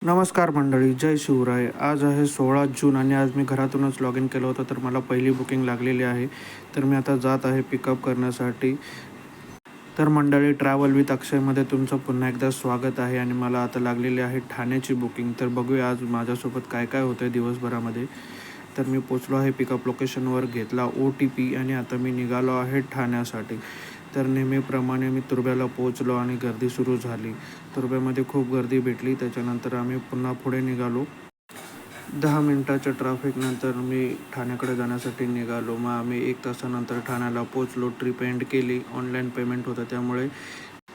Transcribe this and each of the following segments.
नमस्कार मंडळी, जय शिवराय. आज आहे 16 जून आणि आज मी घरातूनच लॉग इन केलं होतं, तर मला पहिली बुकिंग लागलेली आहे. तर मी आता जात आहे पिकअप करण्यासाठी. तर मंडळी, ट्रॅव्हल विथ अक्षयमध्ये तुमचं पुन्हा एकदा स्वागत आहे आणि मला आता लागलेली आहे ठाण्याची बुकिंग. तर बघूया आज माझ्यासोबत काय काय होतं आहे दिवसभरामध्ये. तर मी पोचलो आहे पिकअप लोकेशनवर, घेतला OTP आणि आता मी निघालो आहे ठाण्यासाठी. तर नेहमीप्रमाणे मी तुर्भ्याला पोहोचलो आणि गर्दी सुरू झाली. तुर्भ्यामध्ये खूप गर्दी भेटली. त्याच्यानंतर आम्ही पुन्हा पुढे निघालो. 10 मिनटाच्या ट्रॅफिकनंतर मी ठाण्याकडे जाण्यासाठी निघालो. मग आम्ही 1 तासानंतर ठाण्याला पोचलो. ट्रिप एंड केली. ऑनलाईन पेमेंट होतं त्यामुळे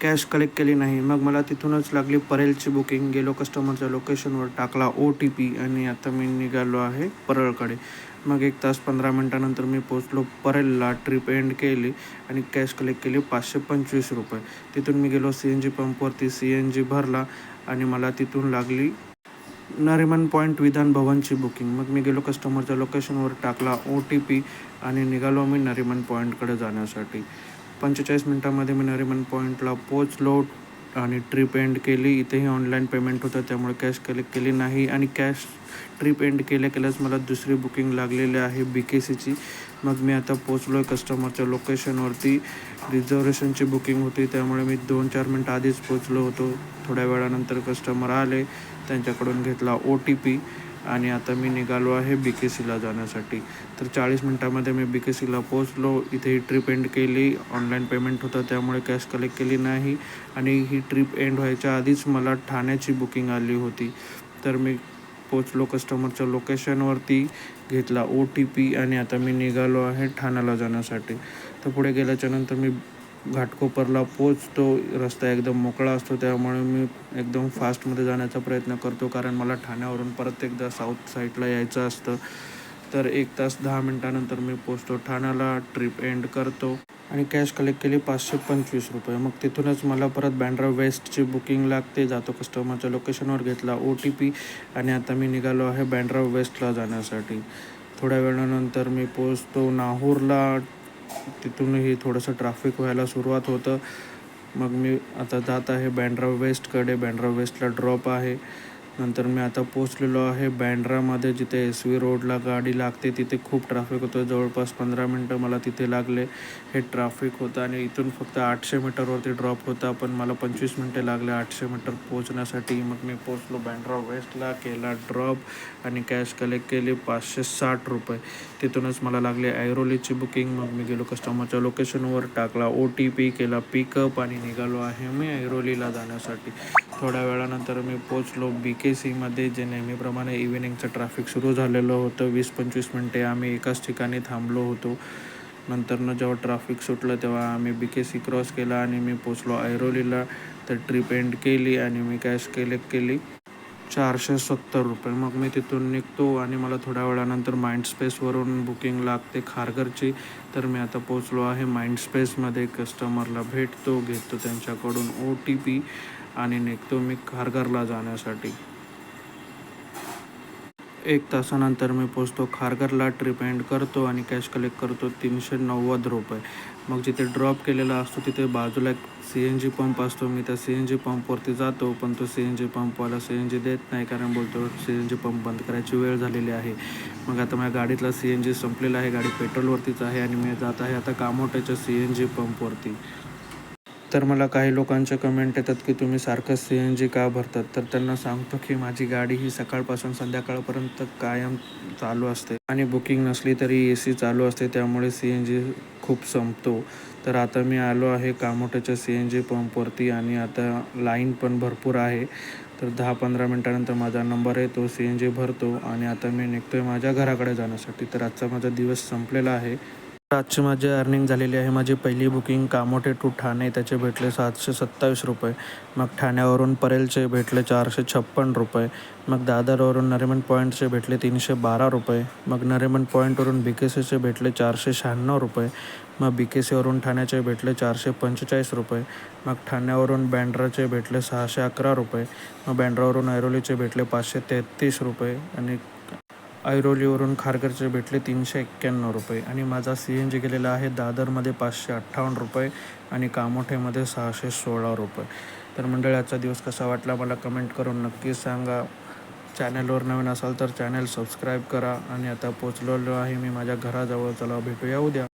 कॅश कलेक्ट केली नाही. मग मला तिथूनच लागली परेलची बुकिंग. गेलो कस्टमरच्या लोकेशनवर, टाकला OTP आणि आता मी निघालो आहे परळकडे. मग 1 तास 15 मिनटानंतर मी पोचलो परेलला. ट्रिप एंड केली आणि कॅश कलेक्ट केली ₹525. तिथून मी गेलो CNG पंपवरती, CNG भरला आणि मला तिथून लागली नरिमन पॉईंट विधान भवनची बुकिंग. मग मी गेलो कस्टमरच्या लोकेशनवर, टाकला OTP आणि निघालो मी नरिमन पॉईंटकडे जाण्यासाठी. 45 मिनटामध्ये मी नरिमन पॉईंटला पोचलो आणि ट्रिप एंड केली. इथेही ऑनलाईन पेमेंट होतं त्यामुळे कॅश कलेक्ट केली नाही आणि ट्रिप एंड केल्याच मला दुसरी बुकिंग लागलेली आहे BKCची. मग मी आता पोचलो आहे कस्टमरच्या लोकेशनवरती. रिझर्वेशनची बुकिंग होती त्यामुळे मी 2-4 मिनटं आधीच पोचलो होतो. थोड्या वेळानंतर कस्टमर आले, त्यांच्याकडून घेतला OTP आणि आता मी निघालो आहे BKCला जाण्यासाठी. तर 40 मिनटामध्ये मी BKCला पोचलो. इथे ट्रिप एंड केली. ऑनलाईन पेमेंट होतं त्यामुळे कॅश कलेक्ट केली नाही आणि ही ट्रिप एंड व्हायच्या आधीच मला ठाण्याची बुकिंग आली होती. तर मी पोचलो कस्टमरच्या लोकेशनवरती, घेतला OTP आणि आता मी निघालो आहे ठाण्याला जाण्यासाठी. तर पुढे गेल्याच्यानंतर मी घाटकोपरला पोचतो. रस्ता एकदम मोकळा असतो त्यामुळे मी एकदम फास्टमध्ये जाण्याचा प्रयत्न करतो, कारण मला ठाण्यावरून परत एकदा साऊथ साईडला यायचं असतं. तर 1 तास 10 मिनटानंतर मी पोचतो ठाण्याला. ट्रिप एंड करतो आणि कॅश कलेक्ट केली ₹525. मग तिथूनच मला परत बँड्रा वेस्टची बुकिंग लागते. जातो कस्टमरच्या लोकेशनवर, घेतला OTP आणि आता मी निघालो आहे बँड्रा वेस्टला जाण्यासाठी. थोड्या वेळानंतर मी पोचतो नाहूरला. तिथूनही थोडंसं ट्रॅफिक व्हायला सुरुवात होतं. मग मी आता जात आहे बँड्रा वेस्टकडे. बँड्रा वेस्टला ड्रॉप आहे. नंतर मी आता पोचलेलो आहे बँड्रामध्ये, जिथे SV रोडला गाडी लागते. तिथे खूप ट्रॅफिक होतं. जवळपास 15 मिनटं मला तिथे लागले. हे ट्रॅफिक होतं आणि इथून फक्त 800 मीटरवरती ड्रॉप होता, पण मला 25 मिनटे लागले 800 मीटर पोहोचण्यासाठी. मग मी पोचलो बँड्रा वेस्टला, केला ड्रॉप आणि कॅश कलेक्ट केली ₹560. तिथूनच मला लागले ऐरोलीची बुकिंग. मग मी गेलो कस्टमरच्या लोकेशनवर, टाकला OTP, केला पिकअप आणि निघालो आहे मी ऐरोलीला जाण्यासाठी. थोड्या वेळानंतर मी पोचलो BKCमध्ये, जे नेहमीप्रमाणे इव्हिनिंगचं ट्रॅफिक सुरू झालेलं होतं. 20-25 मिनटे आम्ही एकाच ठिकाणी थांबलो होतो. नंतरनं जेव्हा ट्रॅफिक सुटलं तेव्हा आम्ही BKC क्रॉस केला आणि मी पोचलो ऐरोलीला. तर ट्रिप एंड केली आणि मी कॅश कलेक्ट केली ₹470. मग मी तिथून निघतो आणि मला थोड्या वेळानंतर माइंडस्पेसवरून बुकिंग लागते खारघरची. तर मी आता पोचलो आहे माइंडस्पेसमध्ये. कस्टमरला भेटतो, घेतो त्यांच्याकडून OTP आणि निघतो मी खारघरला जाण्यासाठी. 1 तासानंतर मी पोचतो खारघरला. ट्रिप एंड करतो आणि कॅश कलेक्ट करतो ₹390. मग जिथे ड्रॉप केलेला असतो तिथे बाजूला एक CNG पंप असतो. मी त्या CNG पंपवरती जातो, पण तो CNG पंपवाला CNG देत नाही, कारण बोलतो CNG पंप बंद करायची वेळ झालेली आहे. मग आता माझ्या गाडीतला CNG संपलेला आहे. गाडी पेट्रोलवरतीच आहे आणि मी जात आहे आता कामोठ्याच्या CNG पंपवरती. तर मला काही लोकांचे कमेंट येतात की तुम्ही सारखं CNG का भरतात? तर त्यांना सांगतो की माझी गाडी ही सकाळपासून संध्याकाळपर्यंत कायम चालू असते आणि बुकिंग नसली तरी AC चालू असते, त्यामुळे CNG खूप संपतो. तर आता मी आलो आहे कामोठ्याच्या CNG पंपवरती आणि आता लाईन पण भरपूर आहे. तर 10-15 मिनटानंतर माझा नंबर आहे, तो CNG भरतो आणि आता मी निघतो आहे माझ्या घराकडे जाण्यासाठी. तर आजचा माझा दिवस संपलेला आहे. आजची माझी अर्निंग झालेली आहे. माझी पहिली बुकिंग कामोठे टू ठाणे, त्याचे भेटले ₹727. मग ठाण्यावरून परेलचे भेटले ₹456. मग दादरवरून नरिमन पॉईंटचे भेटले ₹312. मग नरिमन पॉईंटवरून BKCचे भेटले ₹496. मग BKCवरून ठाण्याचे भेटले ₹445. मग ठाण्यावरून बँड्राचे भेटले ₹611. मग बँड्रावरून ऐरोलीचे भेटले ₹533 आणि ऐरोलीवरून खारघरचे भेटले ₹391 आणि माझा CNG गेलेला आहे दादरमध्ये ₹558 आणि कामोठेमध्ये ₹616. तर मंडळी आजचा दिवस कसा वाटला मला कमेंट करून नक्कीच सांगा. चॅनलवर नवीन असाल तर चॅनल सबस्क्राईब करा. आणि आता पोचलेलो आहे मी माझ्या घराजवळ. चला भेटूया उद्या.